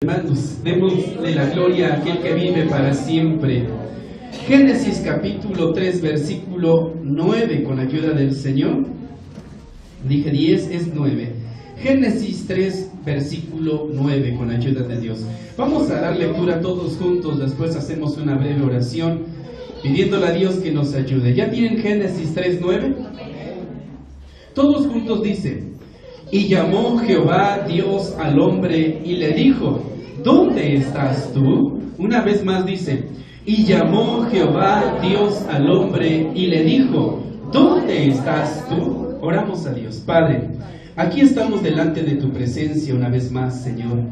Hermanos, démosle la gloria a aquel que vive para siempre. Génesis capítulo 3, versículo 9, con la ayuda del Señor. Dije 10, es 9. Génesis 3, versículo 9, con la ayuda de Dios. Vamos a dar lectura todos juntos, después hacemos una breve oración, pidiéndole a Dios que nos ayude. ¿Ya tienen Génesis 3, 9? Todos juntos dice: y llamó Jehová Dios al hombre y le dijo: ¿dónde estás tú? Una vez más dice: y llamó Jehová Dios al hombre y le dijo: ¿dónde estás tú? Oramos a Dios. Padre, aquí estamos delante de tu presencia una vez más, Señor.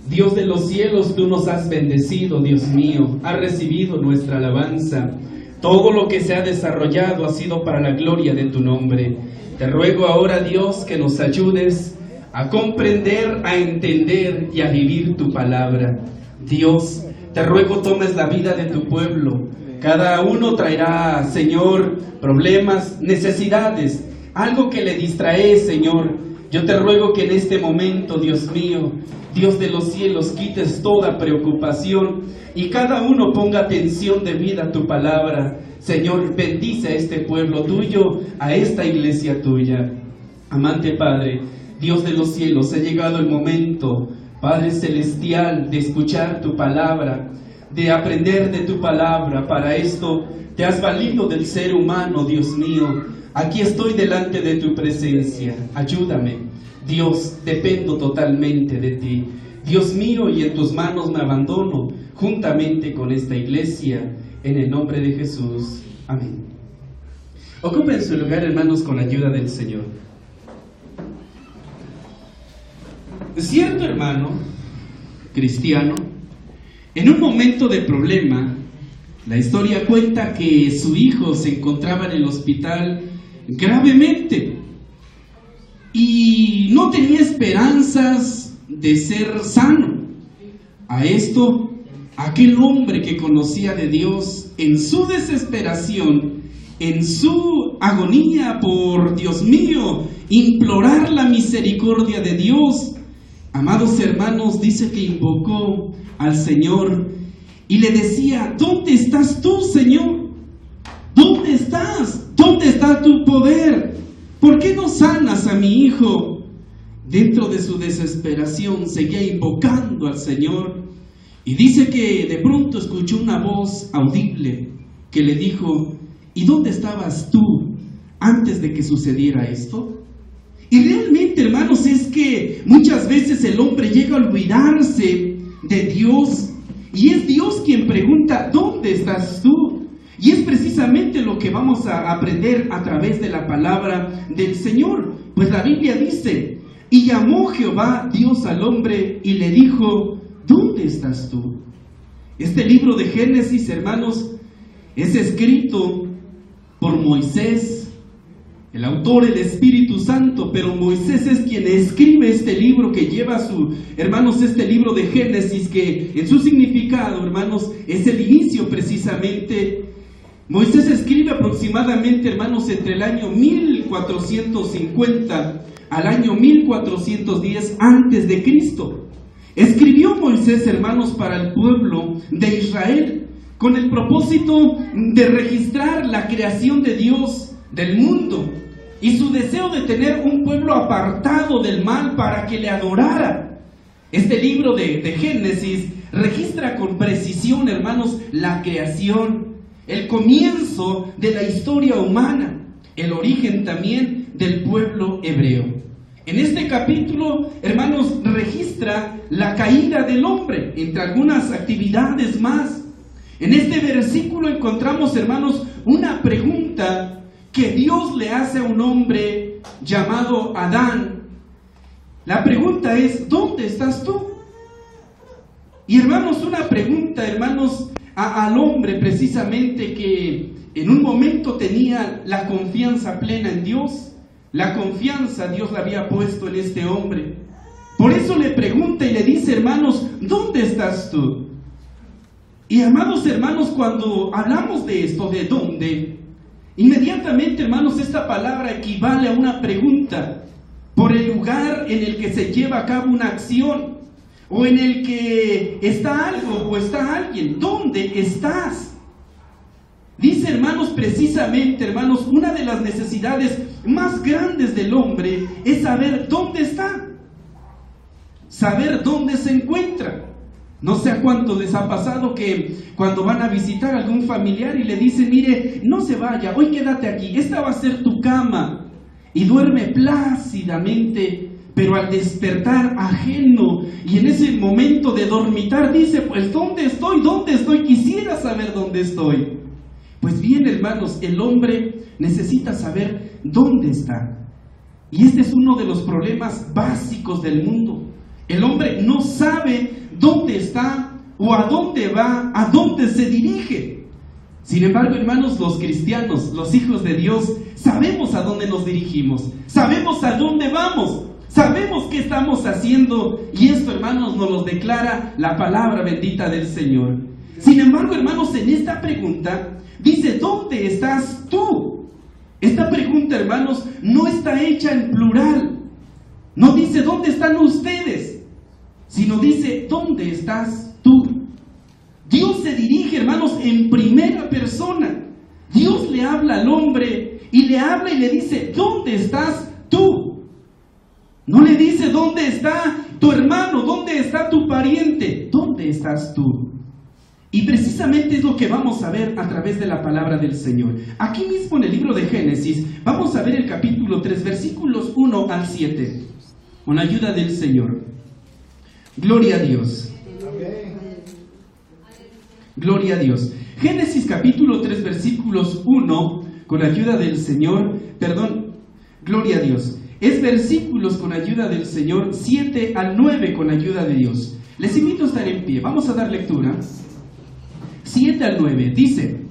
Dios de los cielos, tú nos has bendecido, Dios mío, has recibido nuestra alabanza. Todo lo que se ha desarrollado ha sido para la gloria de tu nombre. Te ruego ahora, Dios, que nos ayudes a comprender, a entender y a vivir tu palabra. Dios, te ruego tomes la vida de tu pueblo. Cada uno traerá, Señor, problemas, necesidades, algo que le distrae, Señor. Yo te ruego que en este momento, Dios mío, Dios de los cielos, quites toda preocupación y cada uno ponga atención debida a tu palabra. Señor, bendice a este pueblo tuyo, a esta iglesia tuya. Amante Padre, Dios de los cielos, ha llegado el momento, Padre celestial, de escuchar tu palabra, de aprender de tu palabra. Para esto te has valido del ser humano, Dios mío. Aquí estoy delante de tu presencia. Ayúdame, Dios, dependo totalmente de ti. Dios mío, y en tus manos me abandono, juntamente con esta iglesia, en el nombre de Jesús. Amén. Ocupen su lugar, hermanos, con la ayuda del Señor. Cierto hermano cristiano, en un momento de problema, la historia cuenta que su hijo se encontraba en el hospital gravemente y no tenía esperanzas de ser sano. A esto, aquel hombre que conocía de Dios, en su desesperación, en su agonía por, Dios mío, implorar la misericordia de Dios, amados hermanos, dice que invocó al Señor y le decía: ¿dónde estás tú, Señor? ¿Dónde estás? ¿Dónde está tu poder? ¿Por qué no sanas a mi hijo? Dentro de su desesperación seguía invocando al Señor y dice que de pronto escuchó una voz audible que le dijo: ¿y dónde estabas tú antes de que sucediera esto? Y realmente, hermanos, es que muchas veces el hombre llega a olvidarse de Dios y es Dios quien pregunta: ¿dónde estás tú? Y es precisamente lo que vamos a aprender a través de la palabra del Señor. Pues la Biblia dice: y llamó Jehová Dios al hombre y le dijo: ¿dónde estás tú? Este libro de Génesis, hermanos, es escrito por Moisés, el autor, el Espíritu Santo, pero Moisés es quien escribe este libro que lleva este libro de Génesis, que en su significado, hermanos, es el inicio precisamente. Moisés escribe aproximadamente, hermanos, entre el año 1450 al año 1410 antes de Cristo. Escribió Moisés, hermanos, para el pueblo de Israel, con el propósito de registrar la creación de Dios del mundo y su deseo de tener un pueblo apartado del mal para que le adorara. Este libro de Génesis registra con precisión, hermanos, la creación, el comienzo de la historia humana, el origen también del pueblo hebreo. En este capítulo, hermanos, registra la caída del hombre, entre algunas actividades más. En este versículo encontramos, hermanos, una pregunta que Dios le hace a un hombre llamado Adán. La pregunta es: ¿dónde estás tú? Y hermanos, una pregunta, hermanos, al hombre precisamente que en un momento tenía la confianza plena en Dios. La confianza Dios la había puesto en este hombre. Por eso le pregunta y le dice: hermanos, ¿dónde estás tú? Y amados hermanos, cuando hablamos de esto, de dónde, inmediatamente, hermanos, esta palabra equivale a una pregunta por el lugar en el que se lleva a cabo una acción. o en el que está algo o está alguien. ¿Dónde estás? Dice, hermanos, precisamente, hermanos, una de las necesidades más grandes del hombre es saber dónde está, saber dónde se encuentra. No sé a cuántos les ha pasado que cuando van a visitar a algún familiar y le dicen, mire, no se vaya, hoy quédate aquí, esta va a ser tu cama, y duerme plácidamente, pero al despertar ajeno, y en ese momento de dormitar dice, pues ¿dónde estoy? ¿Dónde estoy? Quisiera saber dónde estoy. Pues bien, hermanos, el hombre necesita saber dónde está. Y este es uno de los problemas básicos del mundo. El hombre no sabe dónde está o a dónde va, a dónde se dirige. Sin embargo, hermanos, los cristianos, los hijos de Dios, sabemos a dónde nos dirigimos, sabemos a dónde vamos, sabemos qué estamos haciendo, y esto, hermanos, nos lo declara la palabra bendita del Señor. Sin embargo, hermanos, en esta pregunta dice, ¿dónde estás tú? Esta pregunta, hermanos, no está hecha en plural. No dice, ¿dónde están ustedes? Sino dice, ¿dónde estás tú? Dios se dirige, hermanos, en primera persona. Dios le habla al hombre y le habla y le dice, ¿dónde estás tú? No le dice, ¿dónde está tu hermano? ¿Dónde está tu pariente? ¿Dónde estás tú? Y precisamente es lo que vamos a ver a través de la palabra del Señor. Aquí mismo en el libro de Génesis, vamos a ver el capítulo 3, versículos 1 al 7, con la ayuda del Señor. Gloria a Dios. Gloria a Dios. Génesis capítulo 3, versículos 1, con la ayuda del Señor, gloria a Dios. Es versículos con ayuda del Señor, 7 al 9 con ayuda de Dios. Les invito a estar en pie, vamos a dar lectura. 7 al 9, dice,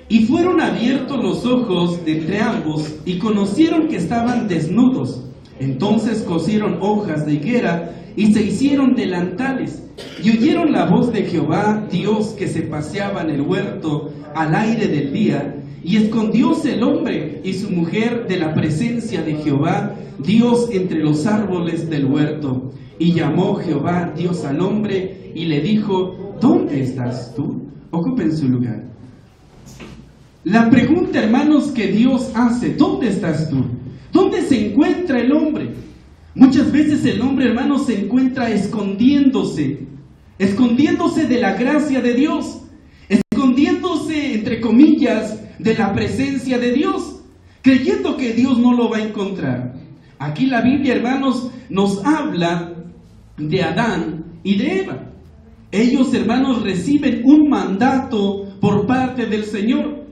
y fueron abiertos los ojos de entre ambos, y conocieron que estaban desnudos. Entonces cosieron hojas de higuera, y se hicieron delantales, y oyeron la voz de Jehová, Dios, que se paseaba en el huerto al aire del día, y escondióse el hombre y su mujer de la presencia de Jehová, Dios, entre los árboles del huerto. Y llamó Jehová, Dios, al hombre, y le dijo, ¿dónde estás tú? Ocupen su lugar. La pregunta, hermanos, que Dios hace, ¿dónde estás tú? ¿Dónde se encuentra el hombre? Muchas veces el hombre, hermanos, se encuentra escondiéndose de la gracia de Dios, escondiéndose, entre comillas, de la presencia de Dios, creyendo que Dios no lo va a encontrar. Aquí la Biblia, hermanos, nos habla de Adán y de Eva. Ellos, hermanos, reciben un mandato por parte del Señor.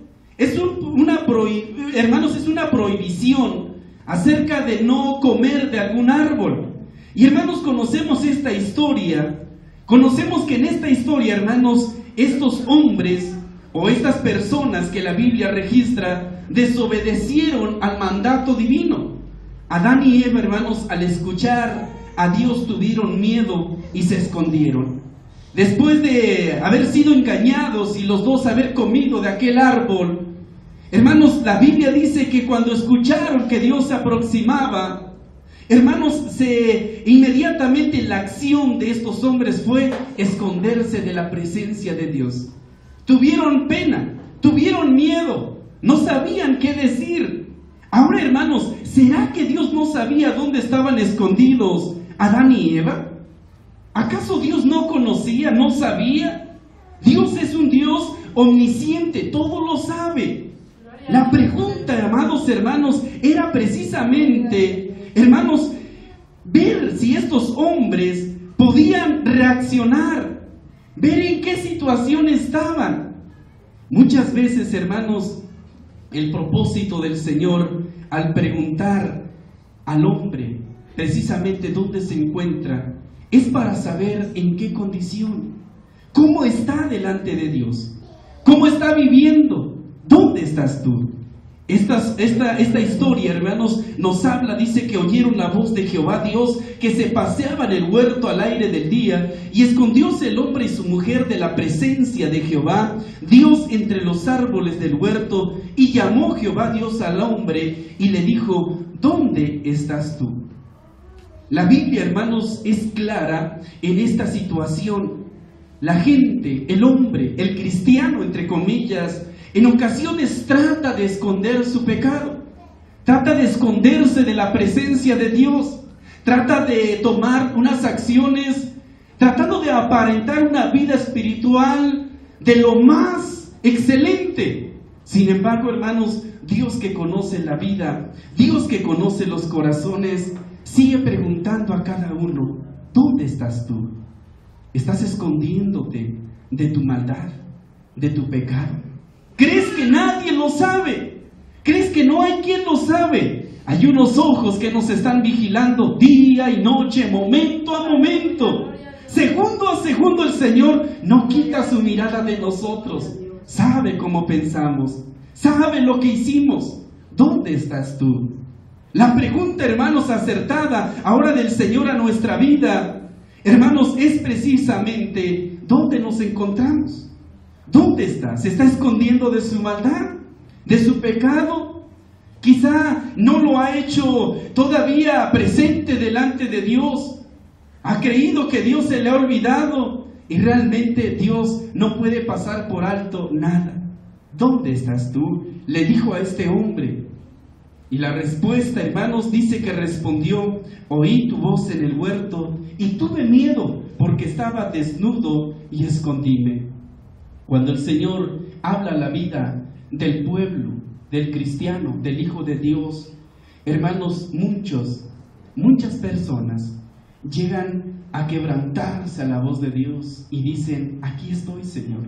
Hermanos, es una prohibición acerca de no comer de algún árbol. Y hermanos, conocemos esta historia. Conocemos que en esta historia, hermanos, estos hombres o estas personas que la Biblia registra desobedecieron al mandato divino. Adán y Eva, hermanos, al escuchar a Dios tuvieron miedo y se escondieron. Después de haber sido engañados y los dos haber comido de aquel árbol, hermanos, la Biblia dice que cuando escucharon que Dios se aproximaba, hermanos, inmediatamente la acción de estos hombres fue esconderse de la presencia de Dios. Tuvieron pena, tuvieron miedo, no sabían qué decir. Ahora, hermanos, ¿será que Dios no sabía dónde estaban escondidos Adán y Eva? ¿Acaso Dios no conocía, no sabía? Dios es un Dios omnisciente, todo lo sabe. La pregunta, amados hermanos, era precisamente, hermanos, ver si estos hombres podían reaccionar, ver en qué situación estaban. Muchas veces, hermanos, el propósito del Señor al preguntar al hombre precisamente dónde se encuentra es para saber en qué condición, cómo está delante de Dios, cómo está viviendo, dónde estás tú. Esta historia, hermanos, nos habla, dice que oyeron la voz de Jehová Dios, que se paseaba en el huerto al aire del día, y escondióse el hombre y su mujer de la presencia de Jehová Dios entre los árboles del huerto, y llamó Jehová Dios al hombre y le dijo, ¿dónde estás tú? La Biblia, hermanos, es clara en esta situación. La gente, el hombre, el cristiano, entre comillas, en ocasiones trata de esconder su pecado, trata de esconderse de la presencia de Dios, trata de tomar unas acciones, tratando de aparentar una vida espiritual de lo más excelente. Sin embargo, hermanos, Dios que conoce la vida, Dios que conoce los corazones, sigue preguntando a cada uno: ¿dónde estás tú? ¿Estás escondiéndote de tu maldad, de tu pecado? ¿Crees que nadie lo sabe? ¿Crees que no hay quien lo sabe? Hay unos ojos que nos están vigilando día y noche, momento a momento. Segundo a segundo el Señor no quita su mirada de nosotros. Sabe cómo pensamos, sabe lo que hicimos. ¿Dónde estás tú? La pregunta, hermanos, acertada ahora del Señor a nuestra vida, hermanos, es precisamente: ¿dónde nos encontramos? ¿Dónde está? ¿Se está escondiendo de su maldad? ¿De su pecado? Quizá no lo ha hecho todavía presente delante de Dios. Ha creído que Dios se le ha olvidado y realmente Dios no puede pasar por alto nada. ¿Dónde estás tú?, le dijo a este hombre. Y la respuesta, hermanos, dice que respondió: oí tu voz en el huerto y tuve miedo porque estaba desnudo y escondíme. Cuando el Señor habla la vida del pueblo, del cristiano, del Hijo de Dios, hermanos, muchas personas llegan a quebrantarse a la voz de Dios y dicen: aquí estoy, Señor,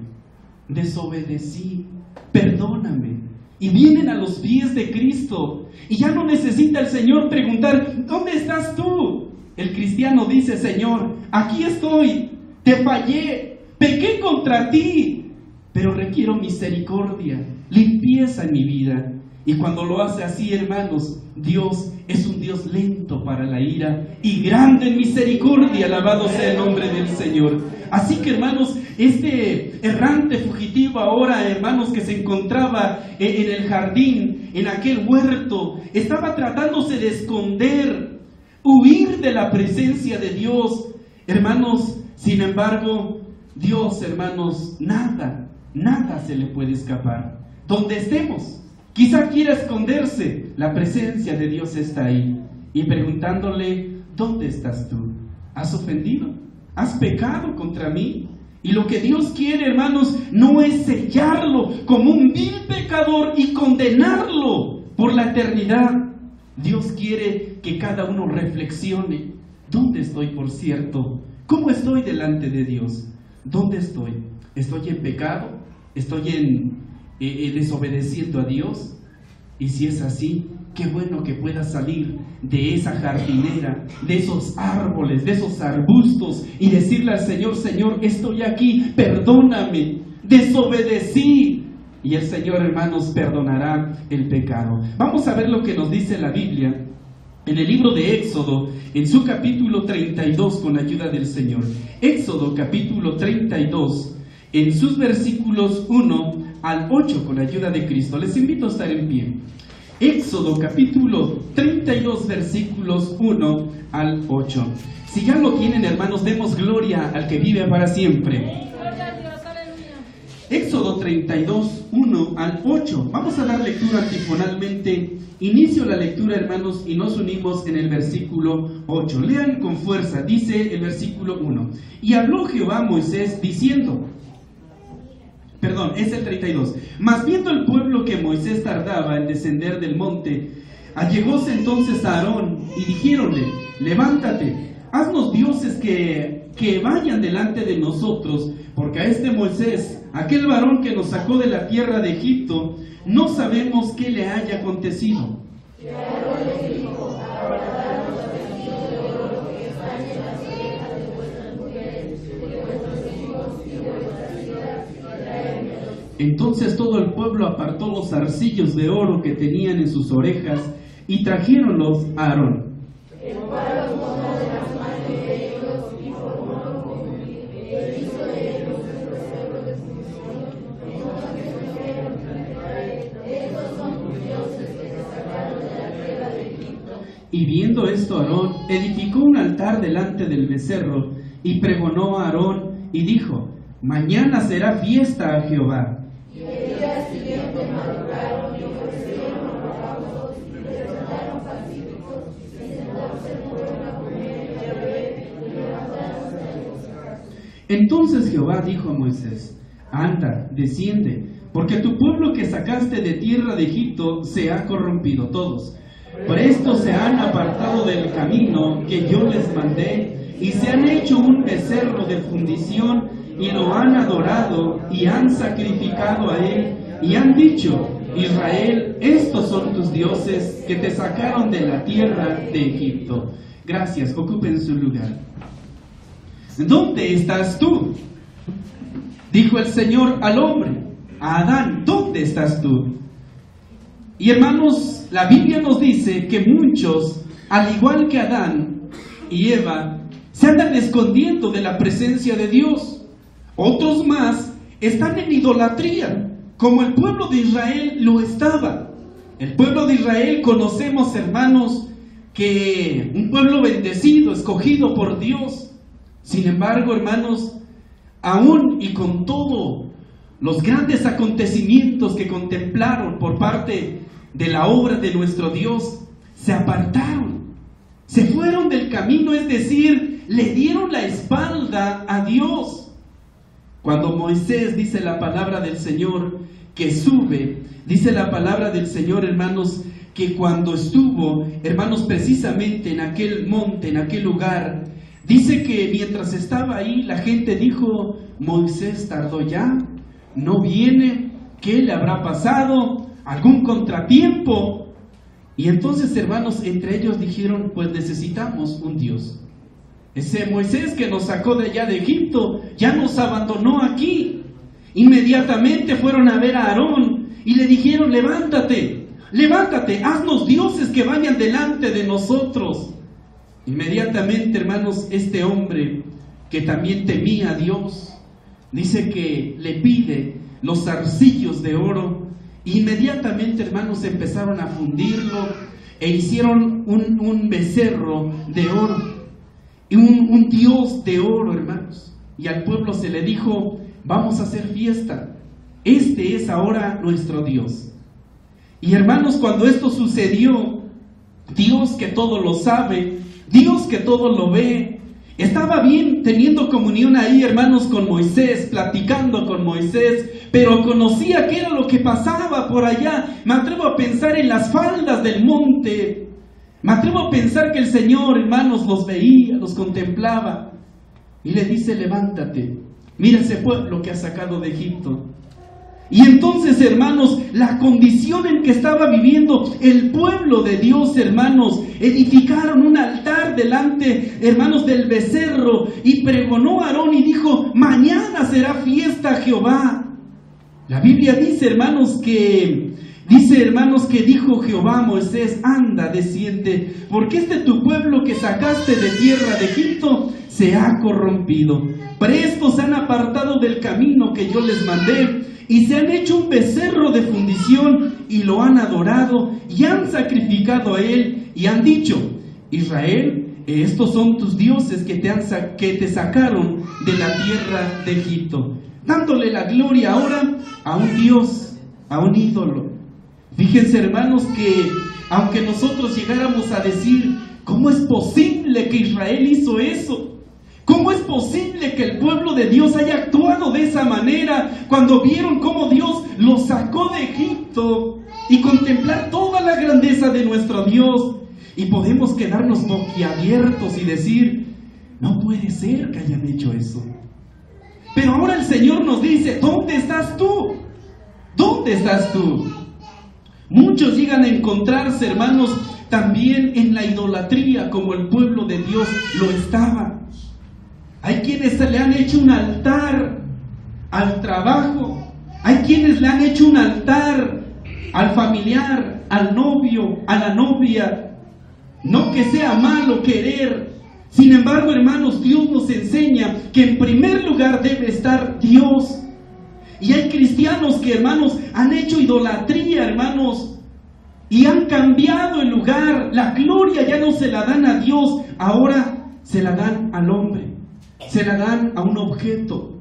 desobedecí, perdóname. Y vienen a los pies de Cristo y ya no necesita el Señor preguntar: ¿dónde estás tú? El cristiano dice: Señor, aquí estoy, te fallé, pequé contra ti, pero requiero misericordia, limpieza en mi vida. Y cuando lo hace así, hermanos, Dios es un Dios lento para la ira y grande en misericordia. Alabado sea el nombre del Señor. Así que, hermanos, este errante fugitivo ahora, hermanos, que se encontraba en el jardín, en aquel huerto, estaba tratándose de esconder, huir de la presencia de Dios. Hermanos, sin embargo, Dios, hermanos, nada se le puede escapar. Donde estemos, quizá quiera esconderse, la presencia de Dios está ahí. Y preguntándole: ¿dónde estás tú? ¿Has ofendido? ¿Has pecado contra mí? Y lo que Dios quiere, hermanos, no es sellarlo como un vil pecador y condenarlo por la eternidad. Dios quiere que cada uno reflexione: ¿dónde estoy, por cierto? ¿Cómo estoy delante de Dios? ¿Dónde estoy? ¿Estoy en pecado? ¿Estoy desobedeciendo a Dios? Y si es así, qué bueno que pueda salir de esa jardinera, de esos árboles, de esos arbustos, y decirle al Señor: Señor, estoy aquí, perdóname, desobedecí. Y el Señor, hermanos, perdonará el pecado. Vamos a ver lo que nos dice la Biblia en el libro de Éxodo, en su capítulo 32, con la ayuda del Señor. Éxodo capítulo 32, en sus versículos 1 al 8, con la ayuda de Cristo. Les invito a estar en pie. Éxodo capítulo 32, versículos 1 al 8. Si ya lo tienen, hermanos, demos gloria al que vive para siempre. Éxodo 32, 1 al 8. Vamos a dar lectura antifonalmente. Inicio la lectura, hermanos, y nos unimos en el versículo 8. Lean con fuerza. Dice el versículo 1: y habló Jehová a Moisés diciendo... Perdón, es el 32. Mas viendo el pueblo que Moisés tardaba en descender del monte, allegóse entonces a Aarón y dijéronle: levántate, haznos dioses que vayan delante de nosotros, porque a este Moisés, aquel varón que nos sacó de la tierra de Egipto, no sabemos qué le haya acontecido. Y Aarón les dijo: ahora dadnos los vestidos de oro que están en las orejas de vuestras mujeres, de vuestros hijos y de vuestras hijas, y traédmelos. Entonces todo el pueblo apartó los zarcillos de oro que tenían en sus orejas y trajéronlos a Aarón. Y viendo esto Aarón, edificó un altar delante del becerro, y pregonó a Aarón, y dijo: mañana será fiesta a Jehová. Y el día siguiente madrugaron y ofrecieron holocaustos y presentaron pacíficos, y sentándose fueron a comer y a beber, y levantáronse a Dios. Entonces Jehová dijo a Moisés: anda, desciende, porque tu pueblo que sacaste de tierra de Egipto se ha corrompido todos. Por esto se han apartado del camino que yo les mandé, y se han hecho un becerro de fundición, y lo han adorado, y han sacrificado a él, y han dicho: Israel, estos son tus dioses que te sacaron de la tierra de Egipto. Gracias, ocupen su lugar. ¿Dónde estás tú? Dijo el Señor al hombre, a Adán, ¿dónde estás tú? Y hermanos, la Biblia nos dice que muchos, al igual que Adán y Eva, se andan escondiendo de la presencia de Dios. Otros más están en idolatría, como el pueblo de Israel lo estaba. El pueblo de Israel, conocemos, hermanos, que un pueblo bendecido, escogido por Dios. Sin embargo, hermanos, aún y con todo los grandes acontecimientos que contemplaron por parte de la obra de nuestro Dios, se apartaron, se fueron del camino, es decir, le dieron la espalda a Dios. Cuando Moisés, dice la palabra del Señor, que sube, dice la palabra del Señor, hermanos, que cuando estuvo, hermanos, precisamente en aquel monte, en aquel lugar, dice que mientras estaba ahí, la gente dijo: Moisés tardó ya, no viene, ¿qué le habrá pasado? ¿Algún contratiempo? Y entonces, hermanos, entre ellos dijeron: pues necesitamos un Dios. Ese Moisés que nos sacó de allá de Egipto, ya nos abandonó aquí. Inmediatamente fueron a ver a Aarón y le dijeron: levántate, levántate, haznos dioses que vayan delante de nosotros. Inmediatamente, hermanos, este hombre que también temía a Dios, dice que le pide los zarcillos de oro. Inmediatamente, hermanos, empezaron a fundirlo e hicieron un becerro de oro, y un dios de oro, hermanos. Y al pueblo se le dijo: vamos a hacer fiesta, este es ahora nuestro Dios. Y hermanos, cuando esto sucedió, Dios, que todo lo sabe, Dios que todo lo ve, estaba bien teniendo comunión ahí, hermanos, con Moisés, platicando con Moisés, pero conocía qué era lo que pasaba por allá. Me atrevo a pensar en las faldas del monte, me atrevo a pensar que el Señor, hermanos, los veía, los contemplaba, y le dice: levántate, mira ese pueblo que has sacado de Egipto. Y entonces, hermanos, la condición en que estaba viviendo el pueblo de Dios, hermanos, edificaron un altar delante, hermanos, del becerro, y pregonó a Aarón y dijo: mañana será fiesta a Jehová. La Biblia dice, hermanos, que dijo Jehová a Moisés: anda, desciende, porque tu pueblo que sacaste de tierra de Egipto se ha corrompido. Presto se han apartado del camino que yo les mandé, y se han hecho un becerro de fundición, y lo han adorado, y han sacrificado a él, y han dicho: Israel, estos son tus dioses que te sacaron de la tierra de Egipto. Dándole la gloria ahora a un dios, a un ídolo. Fíjense, hermanos, que aunque nosotros llegáramos a decir: ¿cómo es posible que Israel hizo eso? ¿Cómo es posible que el pueblo de Dios haya actuado de esa manera cuando vieron cómo Dios los sacó de Egipto? Y contemplar toda la grandeza de nuestro Dios, y podemos quedarnos boquiabiertos y decir: no puede ser que hayan hecho eso. Pero ahora el Señor nos dice: ¿dónde estás tú? ¿Dónde estás tú? Muchos llegan a encontrarse, hermanos, también en la idolatría, como el pueblo de Dios lo estaba. Hay quienes le han hecho un altar al trabajo, hay quienes le han hecho un altar al familiar, al novio, a la novia. No que sea malo querer, sin embargo, hermanos, Dios nos enseña que en primer lugar debe estar Dios. Y hay cristianos que, hermanos, han hecho idolatría, hermanos, y han cambiado el lugar. La gloria ya no se la dan a Dios, ahora se la dan al hombre, se la dan a un objeto.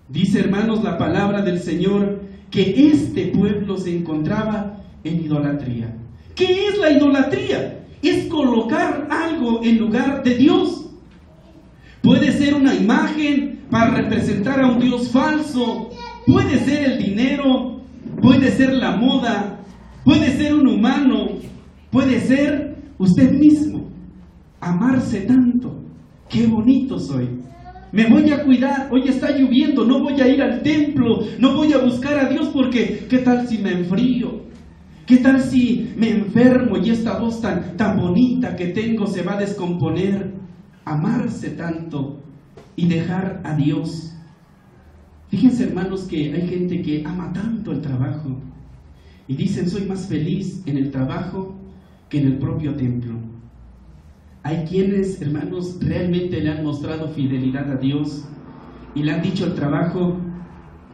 Dice, hermanos, la palabra del Señor que este pueblo se encontraba en idolatría. ¿Qué es la idolatría? Es colocar algo en lugar de Dios. Puede ser una imagen para representar a un Dios falso, puede ser el dinero, puede ser la moda, puede ser un humano, puede ser usted mismo. Amarse tanto, qué bonito soy. Me voy a cuidar, hoy está lloviendo, no voy a ir al templo, no voy a buscar a Dios porque ¿qué tal si me enfrío? ¿Qué tal si me enfermo y esta voz tan bonita que tengo se va a descomponer? Amarse tanto y dejar a Dios. Fíjense, hermanos, que hay gente que ama tanto el trabajo y dicen, soy más feliz en el trabajo que en el propio templo. Hay quienes, hermanos, realmente le han mostrado fidelidad a Dios y le han dicho al trabajo,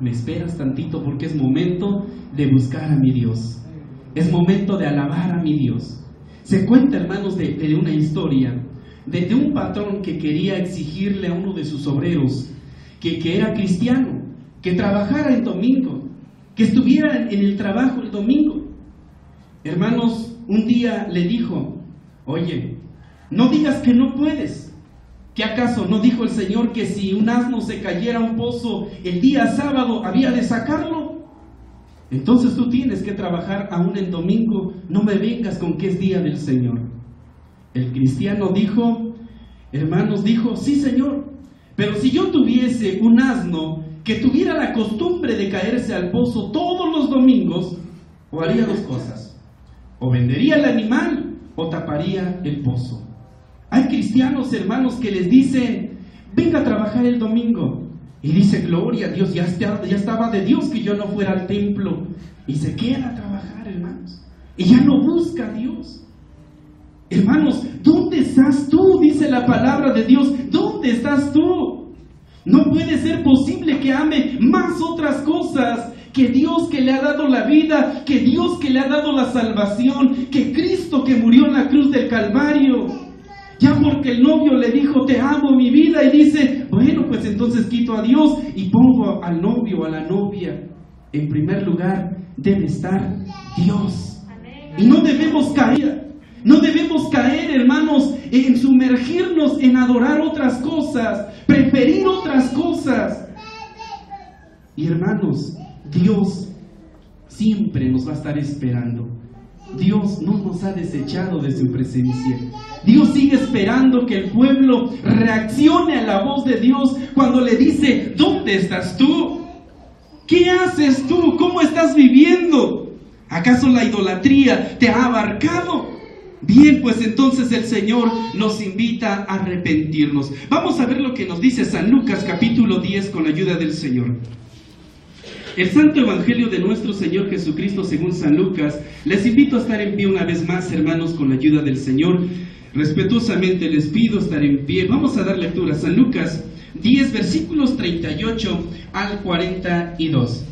me esperas tantito porque es momento de buscar a mi Dios, es momento de alabar a mi Dios. Se cuenta, hermanos, de una historia de un patrón que quería exigirle a uno de sus obreros que era cristiano, que trabajara el domingo, que estuviera en el trabajo el domingo. Hermanos, un día le dijo, oye, no digas que no puedes. ¿Qué acaso no dijo el Señor que si un asno se cayera a un pozo el día sábado había de sacarlo? Entonces tú tienes que trabajar aún el domingo, no me vengas con que es día del Señor. El cristiano dijo, hermanos, dijo, sí, Señor, pero si yo tuviese un asno que tuviera la costumbre de caerse al pozo todos los domingos, o haría dos cosas, o vendería el animal o taparía el pozo. Hay cristianos, hermanos, que les dicen, venga a trabajar el domingo, y dice, gloria a Dios, ya estaba de Dios que yo no fuera al templo, y se queda a trabajar, hermanos, y ya no busca a Dios. Hermanos, ¿dónde estás tú? Dice la palabra de Dios, ¿dónde estás tú? No puede ser posible que ame más otras cosas que Dios que le ha dado la vida, que Dios que le ha dado la salvación, que Cristo que murió en la cruz del Calvario. Ya porque el novio le dijo, te amo mi vida, y dice, bueno, pues entonces quito a Dios y pongo al novio, a la novia. En primer lugar debe estar Dios. Y no debemos caer. No debemos caer, hermanos, en sumergirnos en adorar otras cosas, preferir otras cosas. Y hermanos, Dios siempre nos va a estar esperando. Dios no nos ha desechado de su presencia. Dios sigue esperando que el pueblo reaccione a la voz de Dios cuando le dice, ¿dónde estás tú? ¿Qué haces tú? ¿Cómo estás viviendo? ¿Acaso la idolatría te ha abarcado? Bien, pues entonces el Señor nos invita a arrepentirnos. Vamos a ver lo que nos dice San Lucas capítulo 10 con la ayuda del Señor. El Santo Evangelio de nuestro Señor Jesucristo según San Lucas. Les invito a estar en pie una vez más, hermanos, con la ayuda del Señor. Respetuosamente les pido estar en pie. Vamos a dar lectura a San Lucas 10, versículos 38 al 42.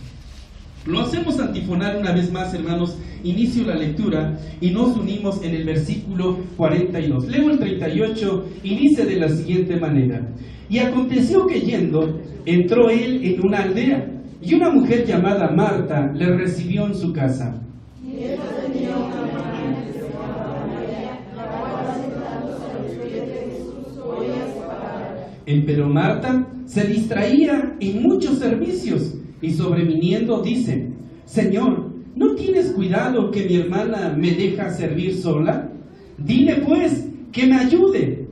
Lo hacemos antifonar una vez más, hermanos. Inicio la lectura y nos unimos en el versículo 42. Leo el 38 y dice de la siguiente manera: Y aconteció que yendo, entró él en una aldea, y una mujer llamada Marta le recibió en su casa. Empero Marta se distraía en muchos servicios, y sobreviniendo dice: Señor, ¿no tienes cuidado que mi hermana me deja servir sola? Dile pues que me ayude.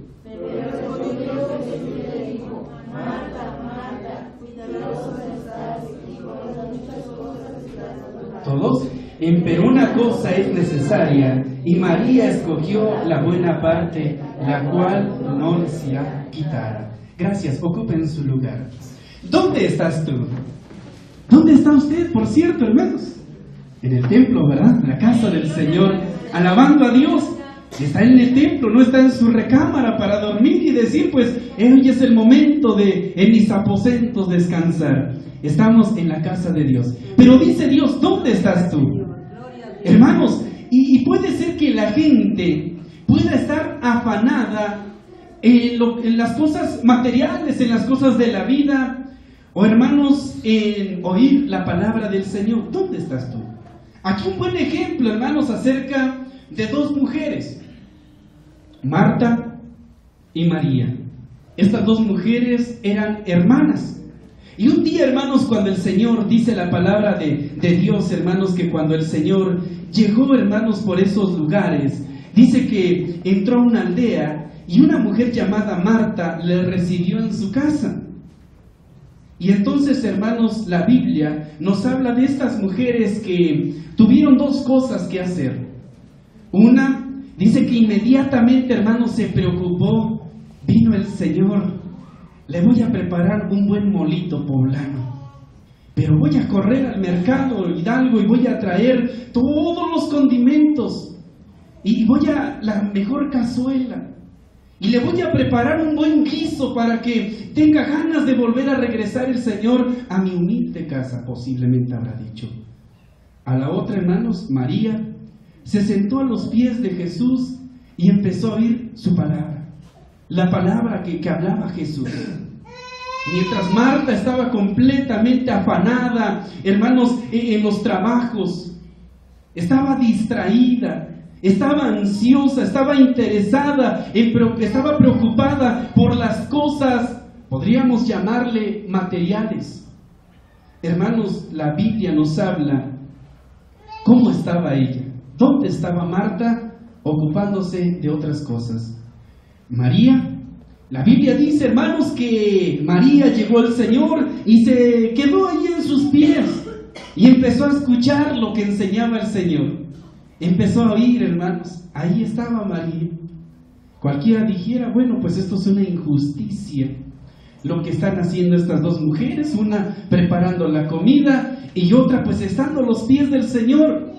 Todos, empero una cosa es necesaria, y María escogió la buena parte, la cual no le será quitada. Gracias, ocupen su lugar. ¿Dónde estás tú? ¿Dónde está usted, por cierto, hermanos? En el templo, ¿verdad? En la casa del Señor, alabando a Dios. Está en el templo, no está en su recámara para dormir y decir, pues, hoy es el momento de, en mis aposentos, descansar. Estamos en la casa de Dios. Pero dice Dios, ¿dónde estás tú? Hermanos, Y puede ser que la gente pueda estar afanada en las cosas materiales, en las cosas de la vida, o hermanos, en oír la palabra del Señor. ¿Dónde estás tú? Aquí un buen ejemplo, hermanos, acerca de dos mujeres, Marta y María. Estas dos mujeres eran hermanas. Y un día, hermanos, cuando el Señor, dice la palabra de Dios, hermanos, que cuando el Señor llegó, hermanos, por esos lugares, dice que entró a una aldea y una mujer llamada Marta le recibió en su casa. Y entonces, hermanos, la Biblia nos habla de estas mujeres que tuvieron dos cosas que hacer. Una, dice que inmediatamente, hermanos, se preocupó. Vino el Señor, le voy a preparar un buen molito poblano, pero voy a correr al mercado Hidalgo y voy a traer todos los condimentos y voy a la mejor cazuela y le voy a preparar un buen guiso para que tenga ganas de volver a regresar el Señor a mi humilde casa, posiblemente habrá dicho. A la otra, hermanos, María, se sentó a los pies de Jesús y empezó a oír su palabra, la palabra que hablaba Jesús. Mientras Marta estaba completamente afanada, hermanos, en los trabajos, estaba distraída, estaba ansiosa, estaba interesada, estaba preocupada por las cosas, podríamos llamarle materiales. Hermanos, la Biblia nos habla cómo estaba ella. ¿Dónde estaba Marta? Ocupándose de otras cosas. María, la Biblia dice, hermanos, que María llegó al Señor y se quedó ahí en sus pies y empezó a escuchar lo que enseñaba el Señor. Empezó a oír, hermanos. Ahí estaba María. Cualquiera dijera, bueno, pues esto es una injusticia lo que están haciendo estas dos mujeres, una preparando la comida y otra pues estando a los pies del Señor.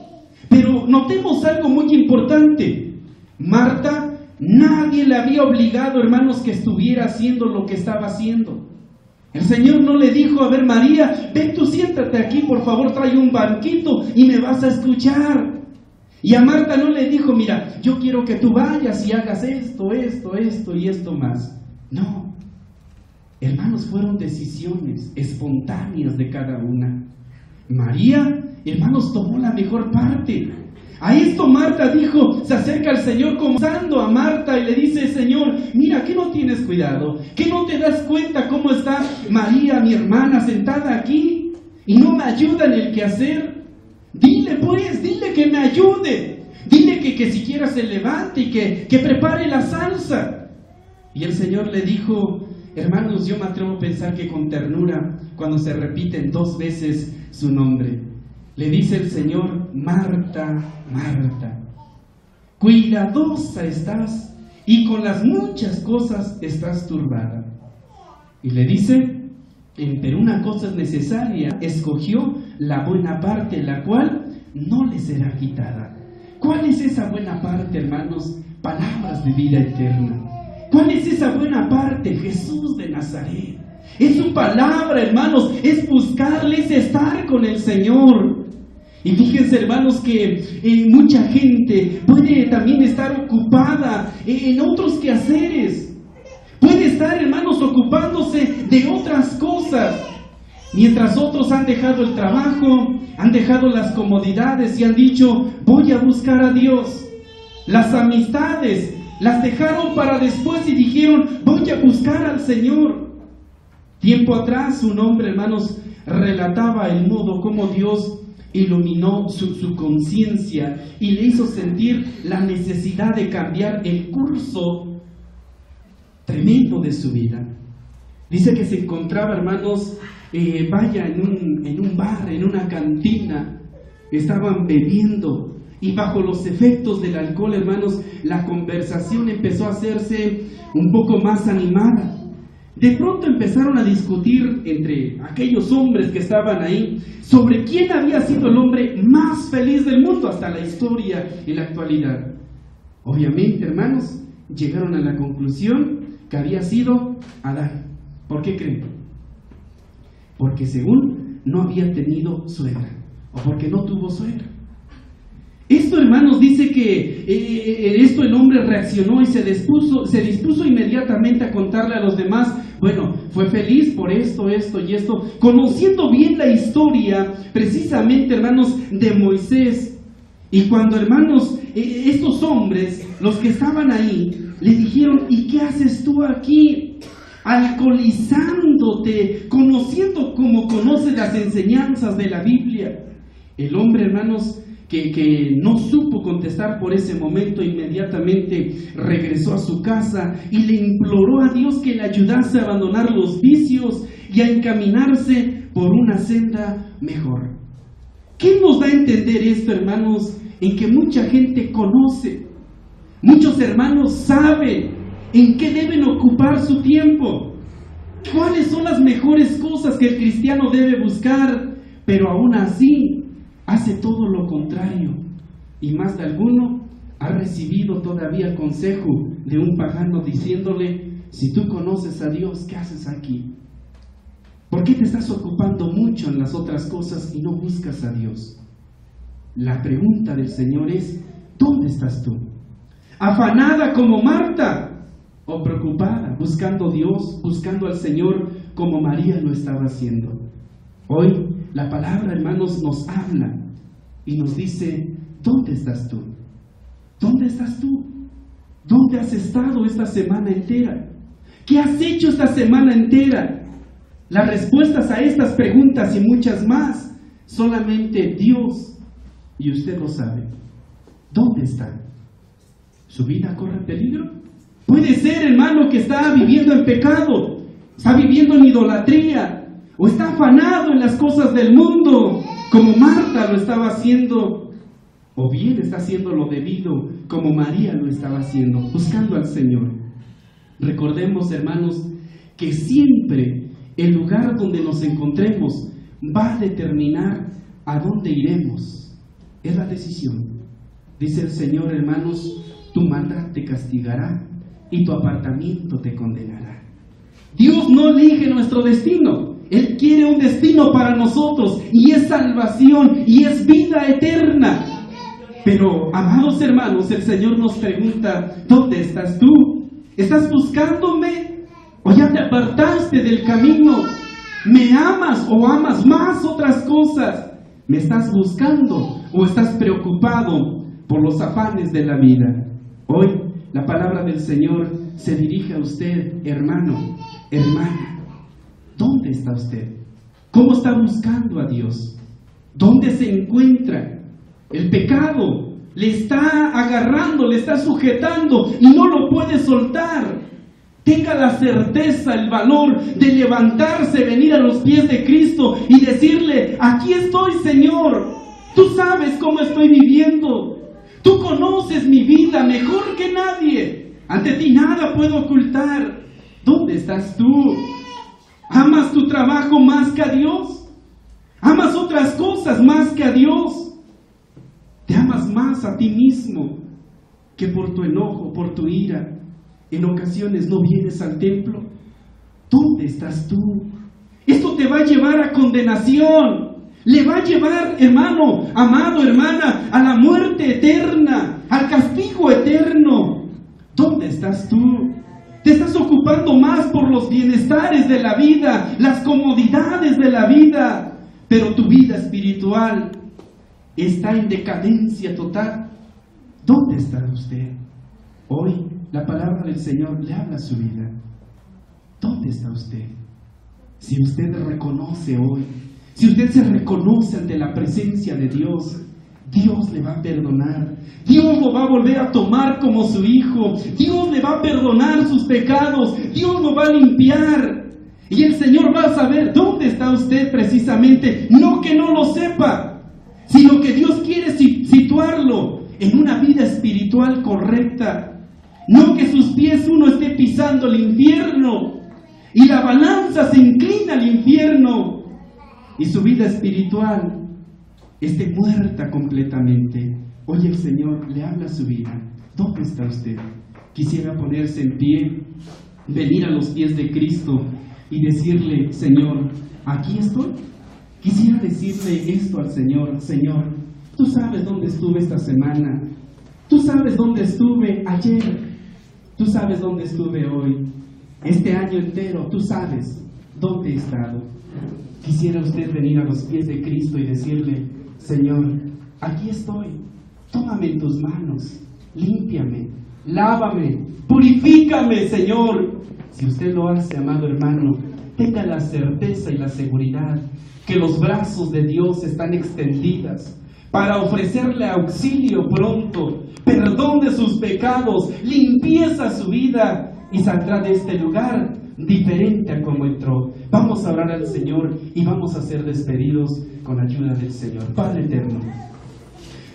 Pero notemos algo muy importante. Marta, nadie le había obligado, hermanos, que estuviera haciendo lo que estaba haciendo. El Señor no le dijo, a ver, María, ven tú, siéntate aquí, por favor, trae un banquito y me vas a escuchar. Y a Marta no le dijo, mira, yo quiero que tú vayas y hagas esto y esto más. No, hermanos, fueron decisiones espontáneas de cada una. María, hermanos, tomó la mejor parte. A esto Marta dijo, se acerca al Señor comenzando a Marta y le dice, Señor, mira, ¿qué no tienes cuidado? ¿Qué no te das cuenta cómo está María, mi hermana, sentada aquí? Y no me ayuda en el quehacer. Dile pues, dile que me ayude. Dile que siquiera se levante y que prepare la salsa. Y el Señor le dijo, hermanos, yo me atrevo a pensar que con ternura, cuando se repiten dos veces su nombre, le dice el Señor, Marta, Marta, cuidadosa estás y con las muchas cosas estás turbada. Y le dice, pero una cosa es necesaria, escogió la buena parte, la cual no le será quitada. ¿Cuál es esa buena parte, hermanos? Palabras de vida eterna. ¿Cuál es esa buena parte? Jesús de Nazaret. Es su palabra, hermanos, es buscarle, es estar con el Señor. Y fíjense, hermanos, que mucha gente puede también estar ocupada en otros quehaceres. Puede estar, hermanos, ocupándose de otras cosas. Mientras otros han dejado el trabajo, han dejado las comodidades y han dicho, voy a buscar a Dios. Las amistades las dejaron para después y dijeron, voy a buscar al Señor. Tiempo atrás, un hombre, hermanos, relataba el modo como Dios iluminó su conciencia y le hizo sentir la necesidad de cambiar el curso tremendo de su vida. Dice que se encontraba, hermanos, en un bar, en una cantina, estaban bebiendo y bajo los efectos del alcohol, hermanos, la conversación empezó a hacerse un poco más animada. De pronto empezaron a discutir entre aquellos hombres que estaban ahí sobre quién había sido el hombre más feliz del mundo hasta la historia y la actualidad. Obviamente, hermanos, llegaron a la conclusión que había sido Adán. ¿Por qué creen? Porque según no había tenido suegra, o porque no tuvo suegra. Es esto, hermanos, dice que esto el hombre reaccionó y se dispuso inmediatamente a contarle a los demás. Bueno, fue feliz por esto y esto, conociendo bien la historia, precisamente, hermanos, de Moisés. Y cuando, hermanos, estos hombres, los que estaban ahí, le dijeron: ¿y qué haces tú aquí? Alcoholizándote, conociendo como conoce las enseñanzas de la Biblia. El hombre, hermanos, que no supo contestar por ese momento, inmediatamente regresó a su casa y le imploró a Dios que le ayudase a abandonar los vicios y a encaminarse por una senda mejor. ¿Qué nos da a entender esto, hermanos? En que mucha gente conoce, muchos hermanos saben en qué deben ocupar su tiempo, cuáles son las mejores cosas que el cristiano debe buscar, pero aún así hace todo lo contrario, y más de alguno ha recibido todavía el consejo de un pagano diciéndole: si tú conoces a Dios, ¿qué haces aquí? ¿Por qué te estás ocupando mucho en las otras cosas y no buscas a Dios? La pregunta del Señor es: ¿dónde estás tú? ¿Afanada como Marta o preocupada, buscando a Dios, buscando al Señor como María lo estaba haciendo? Hoy la palabra, hermanos, nos habla y nos dice: ¿dónde estás tú? ¿Dónde estás tú? ¿Dónde has estado esta semana entera? ¿Qué has hecho esta semana entera? Las respuestas a estas preguntas y muchas más, solamente Dios y usted lo sabe. ¿Dónde está? ¿Su vida corre peligro? Puede ser, hermano, que está viviendo en pecado, está viviendo en idolatría, o está afanado en las cosas del mundo, como Marta lo estaba haciendo, o bien está haciendo lo debido, como María lo estaba haciendo, buscando al Señor. Recordemos, hermanos, que siempre el lugar donde nos encontremos va a determinar a dónde iremos. Es la decisión. Dice el Señor, hermanos: tu maldad te castigará y tu apartamiento te condenará. Dios no elige nuestro destino. Él quiere un destino para nosotros, y es salvación, y es vida eterna. Pero, amados hermanos, el Señor nos pregunta: ¿dónde estás tú? ¿Estás buscándome? ¿O ya te apartaste del camino? ¿Me amas o amas más otras cosas? ¿Me estás buscando o estás preocupado por los afanes de la vida? Hoy la palabra del Señor se dirige a usted, hermano, hermana. ¿Dónde está usted? ¿Cómo está buscando a Dios? ¿Dónde se encuentra? El pecado le está agarrando, le está sujetando y no lo puede soltar. Tenga la certeza, el valor de levantarse, venir a los pies de Cristo y decirle: aquí estoy, Señor. Tú sabes cómo estoy viviendo. Tú conoces mi vida mejor que nadie. Ante ti nada puedo ocultar. ¿Dónde estás tú? ¿Amas tu trabajo más que a Dios? ¿Amas otras cosas más que a Dios? ¿Te amas más a ti mismo que por tu enojo, por tu ira? En ocasiones no vienes al templo. ¿Dónde estás tú? Esto te va a llevar a condenación. Le va a llevar, hermano, amado, hermana, a la muerte eterna, al castigo eterno. ¿Dónde estás tú? Te estás ocupando más por los bienestares de la vida, las comodidades de la vida, pero tu vida espiritual está en decadencia total. ¿Dónde está usted? Hoy la palabra del Señor le habla a su vida. ¿Dónde está usted? Si usted reconoce hoy, si usted se reconoce ante la presencia de Dios, Dios le va a perdonar. Dios lo va a volver a tomar como su hijo. Dios le va a perdonar sus pecados. Dios lo va a limpiar. Y el Señor va a saber dónde está usted precisamente. No que no lo sepa, sino que Dios quiere situarlo en una vida espiritual correcta. No que sus pies uno esté pisando el infierno y la balanza se inclina al infierno y su vida espiritual esté muerta completamente. Hoy el Señor le habla a su vida. ¿Dónde está usted? Quisiera ponerse en pie, venir a los pies de Cristo y decirle: Señor, aquí estoy. Quisiera decirle esto al Señor: Señor, Tú sabes dónde estuve esta semana. Tú sabes dónde estuve ayer. Tú sabes dónde estuve hoy. Este año entero, tú sabes dónde he estado. Quisiera usted venir a los pies de Cristo y decirle: Señor, aquí estoy. Tómame en tus manos. Límpiame. Lávame. Purifícame, Señor. Si usted lo hace, amado hermano, tenga la certeza y la seguridad que los brazos de Dios están extendidas para ofrecerle auxilio pronto, perdón de sus pecados, limpieza a su vida, y saldrá de este lugar diferente a como entró. Vamos a orar al Señor y vamos a ser despedidos con ayuda del Señor. Padre eterno,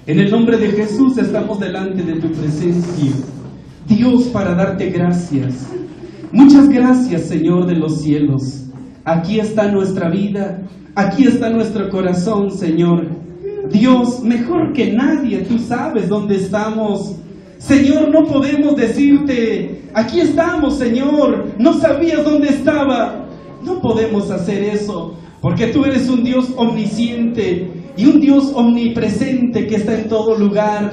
en el nombre de Jesús estamos delante de tu presencia, Dios, para darte gracias. Muchas gracias, Señor de los cielos. Aquí está nuestra vida, aquí está nuestro corazón, Señor. Dios, mejor que nadie, tú sabes dónde estamos. Señor, no podemos decirte: aquí estamos, Señor, no sabías dónde estaba. No podemos hacer eso, porque tú eres un Dios omnisciente y un Dios omnipresente que está en todo lugar.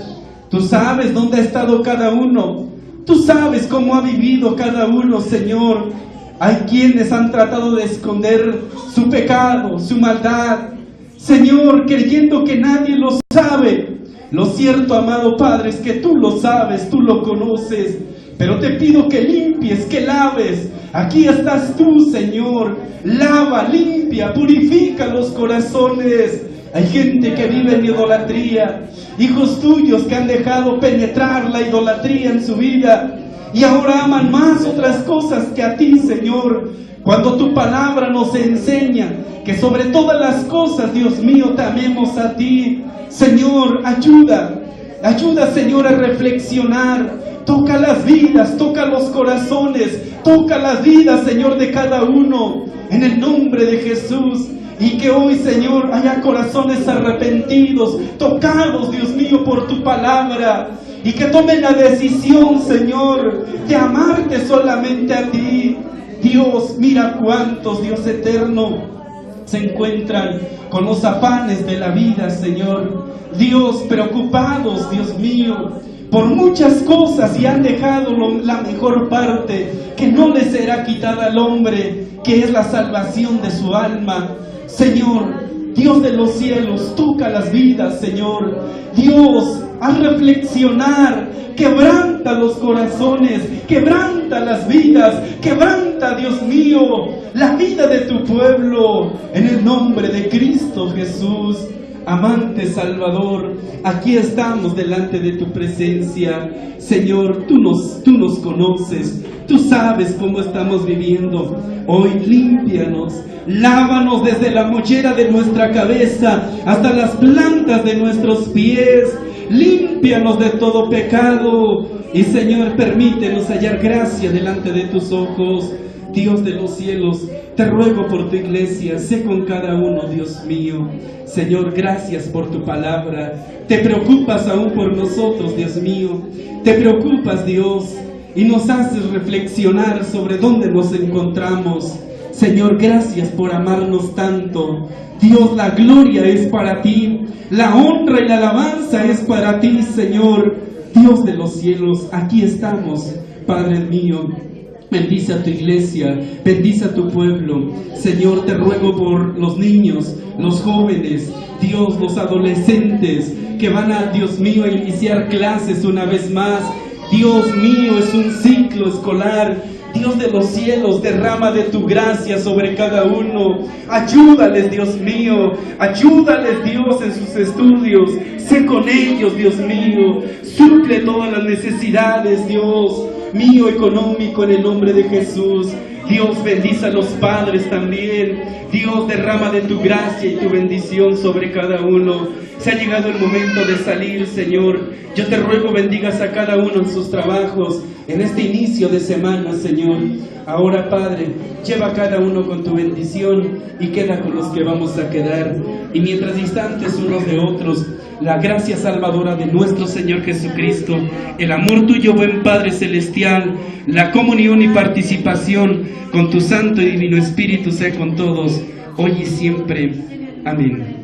Tú sabes dónde ha estado cada uno. Tú sabes cómo ha vivido cada uno, Señor. Hay quienes han tratado de esconder su pecado, su maldad, Señor, creyendo que nadie lo sabe. Lo cierto, amado Padre, es que tú lo sabes, tú lo conoces. Pero te pido que limpies, que laves. Aquí estás tú, Señor. Lava, limpia, purifica los corazones. Hay gente que vive en idolatría, hijos tuyos que han dejado penetrar la idolatría en su vida y ahora aman más otras cosas que a ti, Señor. Cuando tu palabra nos enseña que sobre todas las cosas, Dios mío, te amemos a ti. Señor, ayuda, Señor, a reflexionar. Toca las vidas, toca los corazones, toca las vidas, Señor, de cada uno, en el nombre de Jesús. Y que hoy, Señor, haya corazones arrepentidos, tocados, Dios mío, por tu palabra. Y que tomen la decisión, Señor, de amarte solamente a ti. Dios, mira cuántos, Dios eterno, se encuentran con los afanes de la vida, Señor. Dios, preocupados, Dios mío, por muchas cosas, y han dejado la mejor parte que no les será quitada al hombre, que es la salvación de su alma. Señor, Dios de los cielos, toca las vidas, Señor. Dios, haz reflexionar, quebranta los corazones, quebranta las vidas, quebranta, Dios mío, la vida de tu pueblo, en el nombre de Cristo Jesús. Amante Salvador, aquí estamos delante de tu presencia. Señor, tú nos conoces, tú sabes cómo estamos viviendo. Hoy límpianos, lávanos desde la mollera de nuestra cabeza hasta las plantas de nuestros pies. Límpianos de todo pecado y, Señor, permítenos hallar gracia delante de tus ojos. Dios de los cielos, te ruego por tu iglesia, sé con cada uno, Dios mío. Señor, gracias por tu palabra. Te preocupas aún por nosotros, Dios mío. Te preocupas, Dios, y nos haces reflexionar sobre dónde nos encontramos. Señor, gracias por amarnos tanto. Dios, la gloria es para ti, la honra y la alabanza es para ti, Señor. Dios de los cielos, aquí estamos, Padre mío. Bendice a tu iglesia, bendice a tu pueblo. Señor, te ruego por los niños, los jóvenes, Dios, los adolescentes que van a, Dios mío, a iniciar clases una vez más. Dios mío, es un ciclo escolar. Dios de los cielos, derrama de tu gracia sobre cada uno. Ayúdales, Dios mío, ayúdales, Dios, en sus estudios. Sé con ellos, Dios mío. Suple todas las necesidades, Dios mío, económico, en el nombre de Jesús. Dios, bendice a los padres también. Dios, derrama de tu gracia y tu bendición sobre cada uno. Se ha llegado el momento de salir, Señor. Yo te ruego bendigas a cada uno en sus trabajos, en este inicio de semana, Señor. Ahora, Padre, lleva a cada uno con tu bendición y queda con los que vamos a quedar. Y mientras distantes unos de otros, la gracia salvadora de nuestro Señor Jesucristo, el amor tuyo, buen Padre Celestial, la comunión y participación con tu Santo y Divino Espíritu sea con todos, hoy y siempre. Amén.